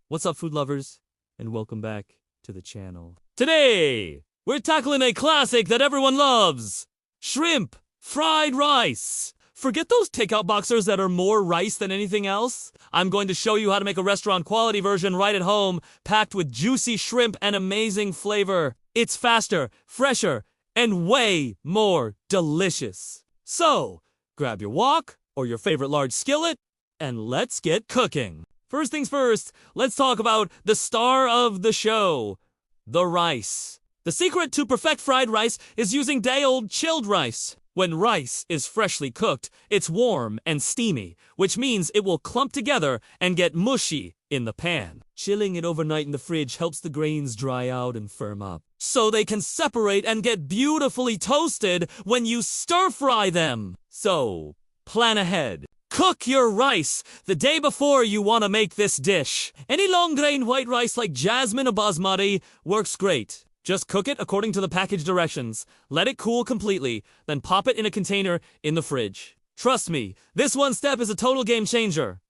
What's up, food lovers? And welcome back to the channel. Today, we're tackling a classic that everyone loves. Shrimp fried rice. Forget those takeout boxers that are more rice than anything else. I'm going to show you how to make a restaurant quality version right at home, packed with juicy shrimp and amazing flavor. It's faster, fresher, and way more delicious. So, grab your wok or your favorite large skillet, and let's get cooking. First things first, let's talk about the star of the show, the rice. The secret to perfect fried rice is using day-old chilled rice. When rice is freshly cooked, it's warm and steamy, which means it will clump together and get mushy in the pan. Chilling it overnight in the fridge helps the grains dry out and firm up, so they can separate and get beautifully toasted when you stir-fry them. So, plan ahead. Cook your rice the day before you want to make this dish. Any long-grain white rice like jasmine or basmati works great. Just cook it according to the package directions. Let it cool completely, then pop it in a container in the fridge. Trust me, this one step is a total game changer.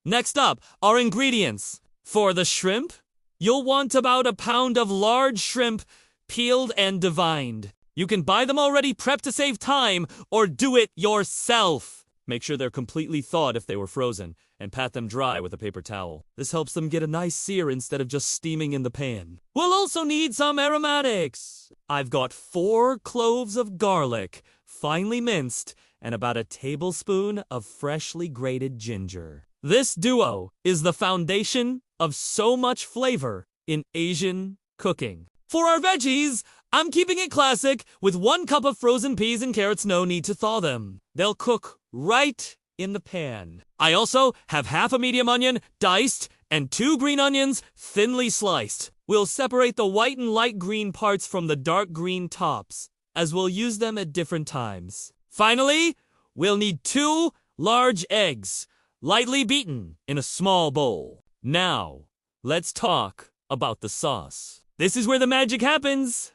Next up, our ingredients. For the shrimp, you'll want about a pound of large shrimp, peeled and divined. You can buy them already prepped to save time, or do it yourself. Make sure they're completely thawed if they were frozen, and pat them dry with a paper towel. This helps them get a nice sear instead of just steaming in the pan. We'll also need some aromatics. I've got 4 cloves of garlic, finely minced, and about a tablespoon of freshly grated ginger. This duo is the foundation of so much flavor in Asian cooking. For our veggies, I'm keeping it classic with 1 cup of frozen peas and carrots, no need to thaw them. They'll cook right in the pan. I also have half a medium onion, diced, and 2 green onions, thinly sliced. We'll separate the white and light green parts from the dark green tops, as we'll use them at different times. Finally, we'll need 2 large eggs, lightly beaten in a small bowl. Now, let's talk about the sauce. This is where the magic happens.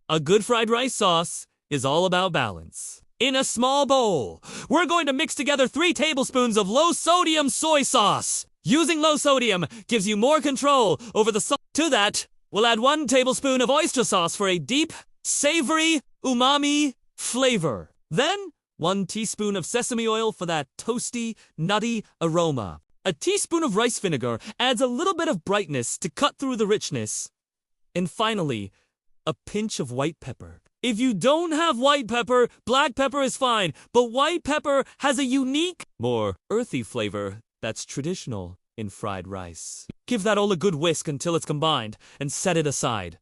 A good fried rice sauce is all about balance. In a small bowl, we're going to mix together 3 tablespoons of low-sodium soy sauce. Using low sodium gives you more control over the sauce. To that, we'll add 1 tablespoon of oyster sauce for a deep, savory, umami flavor. Then, 1 teaspoon of sesame oil for that toasty, nutty aroma. A teaspoon of rice vinegar adds a little bit of brightness to cut through the richness. And finally, a pinch of white pepper. If you don't have white pepper, black pepper is fine, but white pepper has a unique, more earthy flavor that's traditional in fried rice. Give that all a good whisk until it's combined, and set it aside.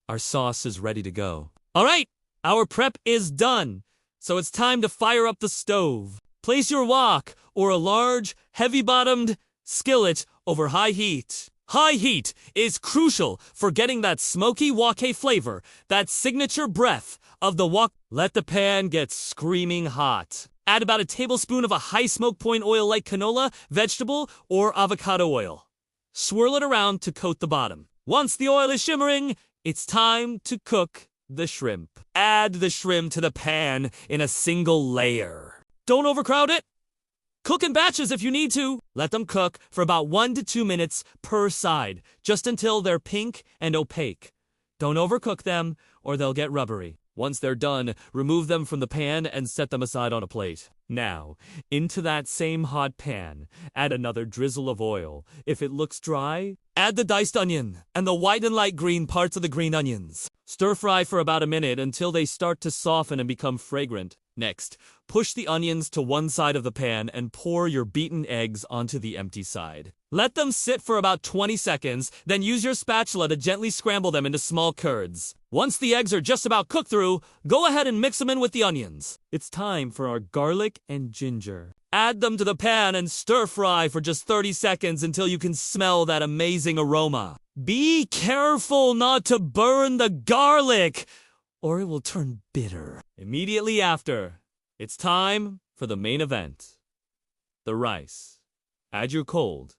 Our sauce is ready to go. Alright, our prep is done, so it's time to fire up the stove. Place your wok, or a large, heavy-bottomed skillet over high heat. High heat is crucial for getting that smoky wok flavor, that signature breath of the wok. Let the pan get screaming hot. Add about a tablespoon of a high smoke point oil like canola, vegetable, or avocado oil. Swirl it around to coat the bottom. Once the oil is shimmering, it's time to cook the shrimp. Add the shrimp to the pan in a single layer. Don't overcrowd it. Cook in batches if you need to. Let them cook for about 1 to 2 minutes per side, just until they're pink and opaque. Don't overcook them, or they'll get rubbery. Once they're done, remove them from the pan and set them aside on a plate. Now, into that same hot pan, add another drizzle of oil. If it looks dry, add the diced onion and the white and light green parts of the green onions. Stir fry for about a minute until they start to soften and become fragrant. Next, push the onions to one side of the pan and pour your beaten eggs onto the empty side. Let them sit for about 20 seconds, then use your spatula to gently scramble them into small curds. Once the eggs are just about cooked through, go ahead and mix them in with the onions. It's time for our garlic and ginger. Add them to the pan and stir fry for just 30 seconds until you can smell that amazing aroma. Be careful not to burn the garlic, or it will turn bitter. Immediately after, it's time for the main event, the rice. Add your cold,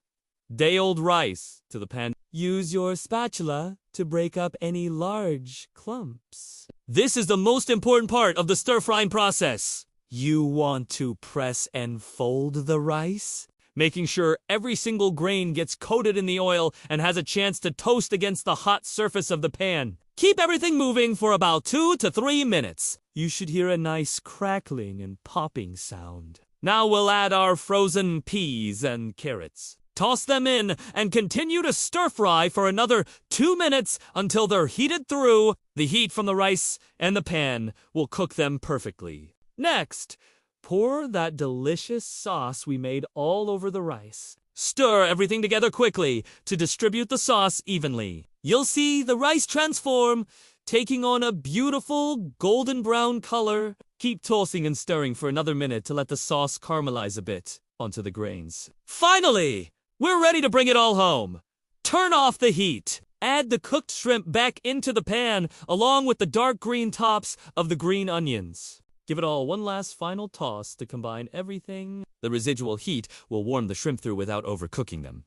day-old rice to the pan. Use your spatula to break up any large clumps. This is the most important part of the stir-frying process. You want to press and fold the rice making sure every single grain gets coated in the oil and has a chance to toast against the hot surface of the pan. Keep everything moving for about 2 to 3 minutes. You should hear a nice crackling and popping sound. Now we'll add our frozen peas and carrots. Toss them in and continue to stir fry for another 2 minutes until they're heated through. The heat from the rice and the pan will cook them perfectly. Next, pour that delicious sauce we made all over the rice. Stir everything together quickly to distribute the sauce evenly. You'll see the rice transform, taking on a beautiful golden brown color. Keep tossing and stirring for another minute to let the sauce caramelize a bit onto the grains. Finally, we're ready to bring it all home. Turn off the heat. Add the cooked shrimp back into the pan along with the dark green tops of the green onions. Give it all one last final toss to combine everything. The residual heat will warm the shrimp through without overcooking them.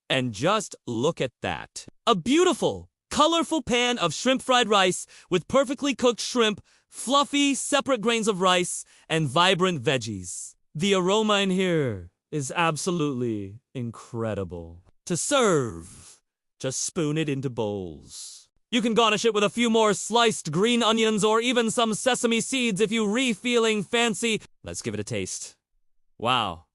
And just look at that. A beautiful, colorful pan of shrimp fried rice with perfectly cooked shrimp, fluffy, separate grains of rice, and vibrant veggies. The aroma in here is absolutely incredible. To serve, just spoon it into bowls. You can garnish it with a few more sliced green onions or even some sesame seeds if you're feeling fancy. Let's give it a taste. Wow,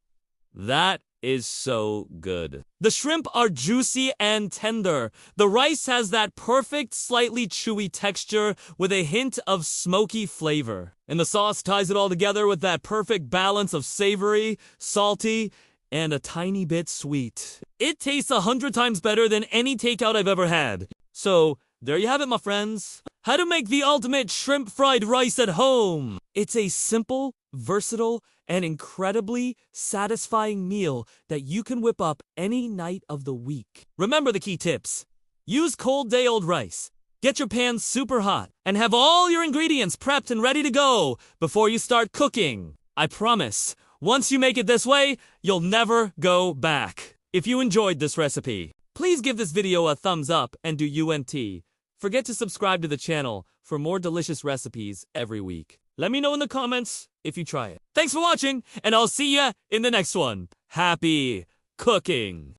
that is so good. The shrimp are juicy and tender. The rice has that perfect, slightly chewy texture with a hint of smoky flavor. And the sauce ties it all together with that perfect balance of savory, salty, and a tiny bit sweet. It tastes 100 times better than any takeout I've ever had. So, there you have it, my friends. How to make the ultimate shrimp fried rice at home. It's a simple, versatile, and incredibly satisfying meal that you can whip up any night of the week. Remember the key tips. Use cold day-old rice. Get your pan super hot and have all your ingredients prepped and ready to go before you start cooking. I promise, once you make it this way, you'll never go back. If you enjoyed this recipe, please give this video a thumbs up and do UNT. Forget to subscribe to the channel for more delicious recipes every week. Let me know in the comments if you try it. Thanks for watching, and I'll see ya in the next one. Happy cooking!